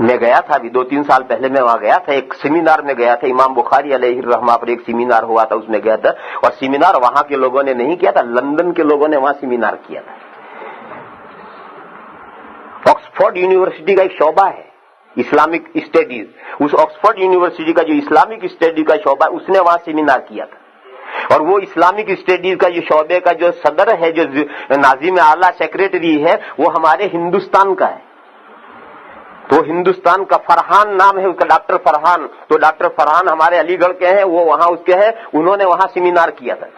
میں گیا تھا ابھی 2-3 سال پہلے، میں وہاں گیا تھا، ایک سیمینار میں گیا تھا، امام بخاری علیہ الرحمہ پر ایک سیمینار ہوا تھا، اس میں گیا تھا، اور سیمینار وہاں کے لوگوں نے نہیں کیا تھا، لندن کے لوگوں نے وہاں سیمینار کیا تھا۔ آکسفورڈ یونیورسٹی کا ایک شعبہ ہے اسلامک اسٹڈیز، اس آکسفورڈ یونیورسٹی کا جو اسلامک اسٹڈی کا شعبہ ہے، اس نے وہاں سیمینار کیا تھا، اور وہ اسلامک اسٹڈیز کا جو شعبے کا جو صدر ہے، جو ناظم اعلیٰ سیکریٹری ہے، وہ ہمارے ہندوستان کا ہے، تو ہندوستان کا فرحان نام ہے اس کا، ڈاکٹر فرحان، تو ڈاکٹر فرحان ہمارے علی گڑھ کے ہیں، وہ وہاں اس کے ہیں، انہوں نے وہاں سیمینار کیا تھا۔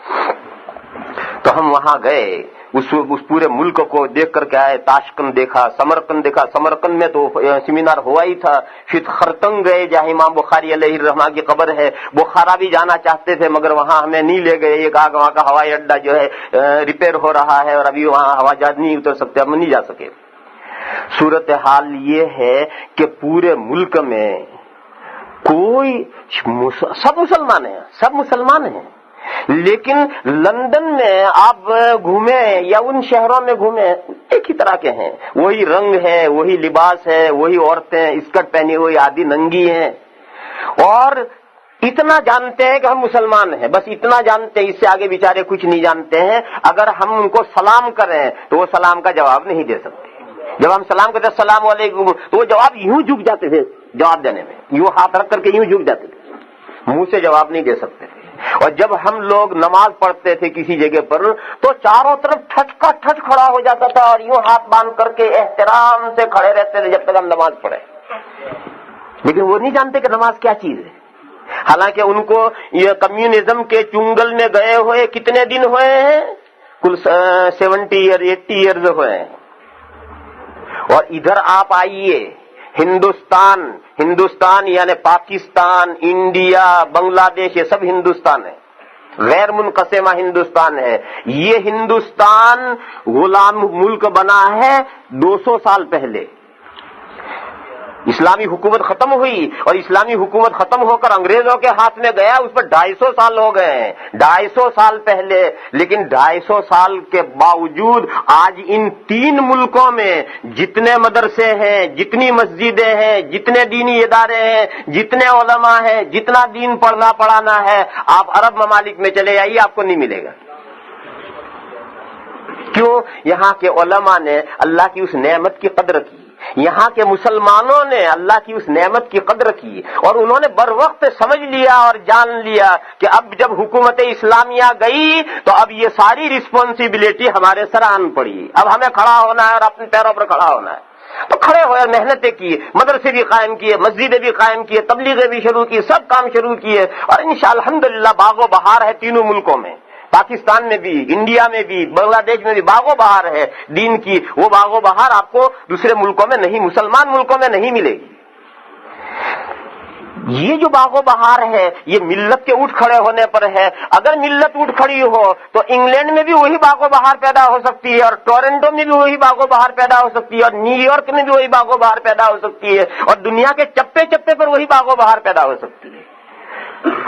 تو ہم وہاں گئے، اس پورے ملک کو دیکھ کر کے آئے، تاشقند دیکھا، سمرقند دیکھا، سمرقند میں تو سیمینار ہوا ہی تھا، پھر خرطنگ گئے جہاں امام بخاری علیہ الرحمہ کی قبر ہے، بخارا بھی جانا چاہتے تھے مگر وہاں ہمیں نہیں لے گئے، یہ کہا کہ وہاں کا ہوائی اڈہ جو ہے ریپیئر ہو رہا ہے اور ابھی وہاں ہوائی جہاز نہیں اتر سکتے، ہم نہیں جا سکے۔ صورتحال یہ ہے کہ پورے ملک میں کوئی سب مسلمان ہیں، لیکن لندن میں آپ گھومیں یا ان شہروں میں گھومیں ایک ہی طرح کے ہیں، وہی رنگ ہے، وہی لباس ہے، وہی عورتیں اسکرٹ پہنی ہوئی آدھی ننگی ہیں، اور اتنا جانتے ہیں کہ ہم مسلمان ہیں، بس اتنا جانتے ہیں، اس سے آگے بیچارے کچھ نہیں جانتے ہیں۔ اگر ہم ان کو سلام کریں تو وہ سلام کا جواب نہیں دے سکتے، جب ہم سلام کرتے السلام علیکم تو وہ جواب یوں جھک جاتے تھے، جواب دینے میں یوں ہاتھ رکھ کر کے یوں جھک جاتے تھے، منہ سے جواب نہیں دے سکتے تھے۔ اور جب ہم لوگ نماز پڑھتے تھے کسی جگہ پر تو چاروں طرف ٹھٹ کا ٹھٹ کھڑا ہو جاتا تھا اور یوں ہاتھ باندھ کر کے احترام سے کھڑے رہتے تھے جب تک ہم نماز پڑھیں، لیکن وہ نہیں جانتے کہ نماز کیا چیز ہے۔ حالانکہ ان کو یہ کمیونزم کے چنگل میں گئے ہوئے کتنے دن ہوئے ہیں، کل 70 یا 80 ایئرز ہوئے ہیں، اور ادھر آپ آئیے ہندوستان یعنی پاکستان، انڈیا، بنگلہ دیش، یہ سب ہندوستان ہے، غیر منقسمہ ہندوستان ہے۔ یہ ہندوستان غلام ملک بنا ہے 200 سال پہلے، اسلامی حکومت ختم ہوئی اور اسلامی حکومت ختم ہو کر انگریزوں کے ہاتھ میں گیا، اس پر 250 سال ہو گئے ہیں، 250 سال پہلے، لیکن 250 سال کے باوجود آج ان 3 ملکوں میں جتنے مدرسے ہیں، جتنی مسجدیں ہیں، جتنے دینی ادارے ہیں، جتنے علماء ہیں، جتنا دین پڑھنا پڑھانا ہے، آپ عرب ممالک میں چلے جائیے آپ کو نہیں ملے گا۔ کیوں؟ یہاں کے علماء نے اللہ کی اس نعمت کی قدر کی، یہاں کے مسلمانوں نے اللہ کی اس نعمت کی قدر کی، اور انہوں نے بر وقت سمجھ لیا اور جان لیا کہ اب جب حکومت اسلامیہ گئی تو اب یہ ساری رسپانسبلٹی ہمارے سر آن پڑی، اب ہمیں کھڑا ہونا ہے اور اپنے پیروں پر کھڑا ہونا ہے۔ تو کھڑے ہوئے محنتیں کی، مدرسے بھی قائم کیے، مسجدیں بھی قائم کیے، تبلیغیں بھی شروع کی، سب کام شروع کیے، اور انشاءاللہ الحمدللہ باغ و بہار ہے تینوں ملکوں میں، پاکستان میں بھی، انڈیا میں بھی، بنگلہ دیش میں بھی باغ و بہار ہے دین کی۔ وہ باغ و بہار آپ کو دوسرے ملکوں میں نہیں، مسلمان ملکوں میں نہیں ملے گی۔ یہ جو باغ و بہار ہے یہ ملت کے اٹھ کھڑے ہونے پر ہے۔ اگر ملت اٹھ کھڑی ہو تو انگلینڈ میں بھی وہی باغ و بہار پیدا ہو سکتی ہے، اور ٹورنٹو میں بھی وہی باغ و بہار پیدا ہو سکتی ہے، اور نیو یارک میں بھی وہی باغ و بہار پیدا ہو سکتی ہے، اور دنیا کے چپے چپے پر وہی باغ و بہار پیدا ہو سکتی ہے۔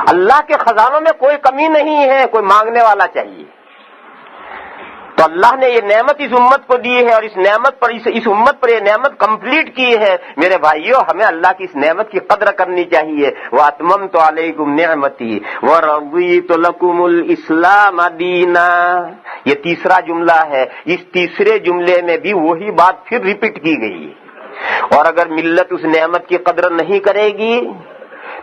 اللہ کے خزانوں میں کوئی کمی نہیں ہے، کوئی مانگنے والا چاہیے۔ تو اللہ نے یہ نعمت اس امت کو دی ہے، اور اس نعمت پر اس امت پر یہ نعمت کمپلیٹ کی ہے۔ میرے بھائیو، ہمیں اللہ کی اس نعمت کی قدر کرنی چاہیے۔ وَأَتْمَمْتُ عَلَيْكُمْ نِعْمَتِي وَرَضِيتُ لَكُمُ الْإِسْلَامَ دِينًا، یہ تیسرا جملہ ہے۔ اس تیسرے جملے میں بھی وہی بات پھر ریپیٹ کی گئی ہے، اور اگر ملت اس نعمت کی قدر نہیں کرے گی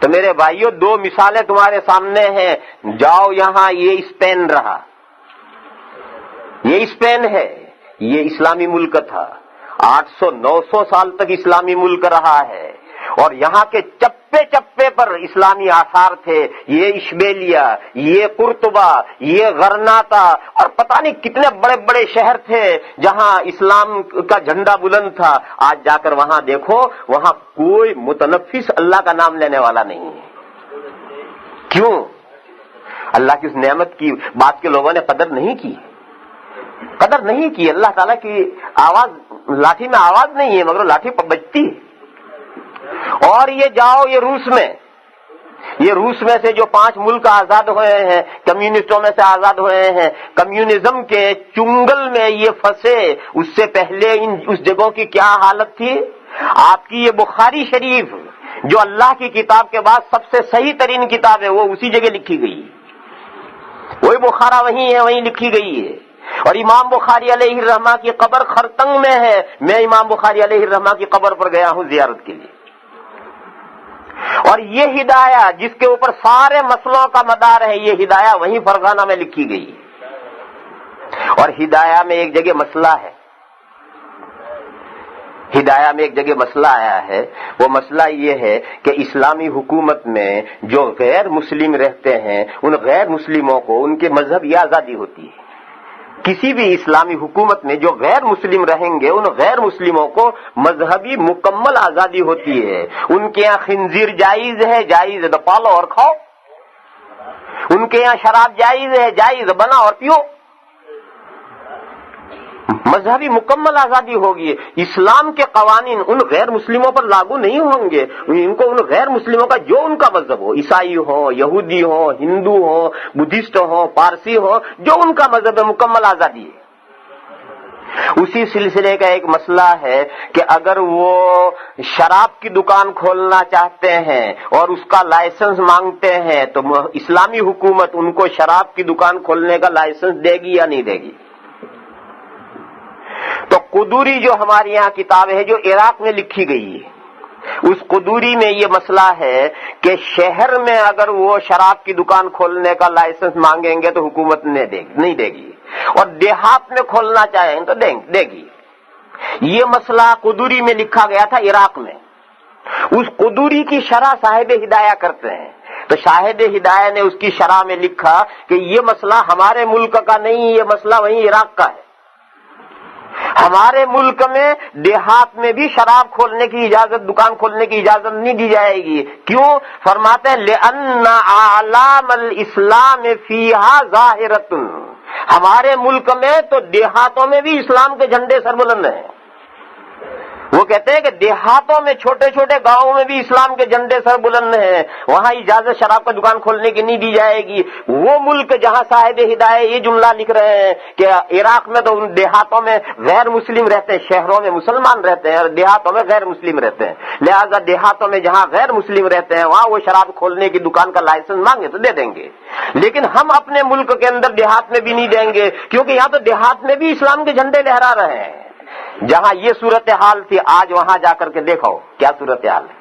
تو میرے بھائیو 2 مثالیں تمہارے سامنے ہیں۔ جاؤ یہاں، یہ اسپین رہا، یہ اسپین ہے، یہ اسلامی ملک تھا، 800-900 سال تک اسلامی ملک رہا ہے، اور یہاں کے چپے چپے پر اسلامی آثار تھے۔ یہ اشبیلیہ، یہ قرطبہ، یہ غرناطہ، اور پتہ نہیں کتنے بڑے بڑے شہر تھے جہاں اسلام کا جھنڈا بلند تھا۔ آج جا کر وہاں دیکھو، وہاں کوئی متنفس اللہ کا نام لینے والا نہیں ہے۔ کیوں؟ اللہ کی اس نعمت کی بات کے لوگوں نے قدر نہیں کی، قدر نہیں کی۔ اللہ تعالیٰ کی آواز، لاٹھی میں آواز نہیں ہے مگر لاٹھی پر بجتی ہے۔ اور یہ جاؤ، یہ روس میں سے جو 5 ملک آزاد ہوئے ہیں، کمیونسٹوں میں سے آزاد ہوئے ہیں، کمیونزم کے چنگل میں یہ پھنسے، اس سے پہلے اس جگہوں کی کیا حالت تھی؟ آپ کی یہ بخاری شریف جو اللہ کی کتاب کے بعد سب سے صحیح ترین کتاب ہے وہ اسی جگہ لکھی گئی، وہی بخارا وہیں ہے، وہیں لکھی گئی ہے۔ اور امام بخاری علیہ الرحمہ کی قبر خرطنگ میں ہے، میں امام بخاری علیہ الرحمہ کی قبر پر گیا ہوں زیارت کے لیے۔ اور یہ ہدایہ جس کے اوپر سارے مسئلوں کا مدار ہے، یہ ہدایہ وہیں فرغانہ میں لکھی گئی ہے۔ اور ہدایہ میں ایک جگہ مسئلہ ہے، ہدایہ میں ایک جگہ مسئلہ آیا ہے، وہ مسئلہ یہ ہے کہ اسلامی حکومت میں جو غیر مسلم رہتے ہیں ان غیر مسلموں کو ان کے مذہب کی آزادی ہوتی ہے۔ کسی بھی اسلامی حکومت میں جو غیر مسلم رہیں گے ان غیر مسلموں کو مذہبی مکمل آزادی ہوتی ہے۔ ان کے یہاں خنزیر جائز ہے، جائز ہے تو پالو اور کھاؤ۔ ان کے یہاں شراب جائز ہے، جائز ہے بنا اور پیو۔ مذہبی مکمل آزادی ہوگی۔ اسلام کے قوانین ان غیر مسلموں پر لاگو نہیں ہوں گے، ان کو ان غیر مسلموں کا جو ان کا مذہب ہو، عیسائی ہو، یہودی ہو، ہندو ہو، بدھسٹ ہو، پارسی ہو، جو ان کا مذہب ہے مکمل آزادی ہے۔ اسی سلسلے کا ایک مسئلہ ہے کہ اگر وہ شراب کی دکان کھولنا چاہتے ہیں اور اس کا لائسنس مانگتے ہیں تو اسلامی حکومت ان کو شراب کی دکان کھولنے کا لائسنس دے گی یا نہیں دے گی؟ تو قدوری جو ہمارے یہاں کتاب ہے جو عراق میں لکھی گئی ہے، اس قدوری میں یہ مسئلہ ہے کہ شہر میں اگر وہ شراب کی دکان کھولنے کا لائسنس مانگیں گے تو حکومت نہیں دے گی، اور دیہات میں کھولنا چاہیں تو دے گی۔ یہ مسئلہ قدوری میں لکھا گیا تھا عراق میں۔ اس قدوری کی شرح صاحب ہدایہ کرتے ہیں، تو شاہد ہدایہ نے اس کی شرح میں لکھا کہ یہ مسئلہ ہمارے ملک کا نہیں، یہ مسئلہ وہیں عراق کا ہے۔ ہمارے ملک میں دیہات میں بھی شراب کھولنے کی اجازت، دکان کھولنے کی اجازت نہیں دی جائے گی۔ کیوں؟ فرماتے ہیں لِأَنَّ أَعْلَامَ الْإِسْلَامِ فِيهَا ظَاهِرَةٌ، ہمارے ملک میں تو دیہاتوں میں بھی اسلام کے جھنڈے سربلند ہیں۔ وہ کہتے ہیں کہ دیہاتوں میں چھوٹے چھوٹے گاؤں میں بھی اسلام کے جھنڈے سر بلند ہیں، وہاں اجازت شراب کا دکان کھولنے کی نہیں دی جائے گی۔ وہ ملک جہاں صاحب ہدایہ یہ جملہ لکھ رہے ہیں کہ عراق میں تو ان دیہاتوں میں غیر مسلم رہتے ہیں، شہروں میں مسلمان رہتے ہیں اور دیہاتوں میں غیر مسلم رہتے ہیں، لہذا دیہاتوں میں جہاں غیر مسلم رہتے ہیں وہاں وہ شراب کھولنے کی دکان کا لائسنس مانگے تو دے دیں گے، لیکن ہم اپنے ملک کے اندر دیہات میں بھی نہیں دیں گے، کیونکہ یہاں تو دیہات میں بھی اسلام کے جھنڈے لہرا رہے ہیں۔ جہاں یہ صورتحال تھی آج وہاں جا کر کے دیکھو کیا صورتحال ہے۔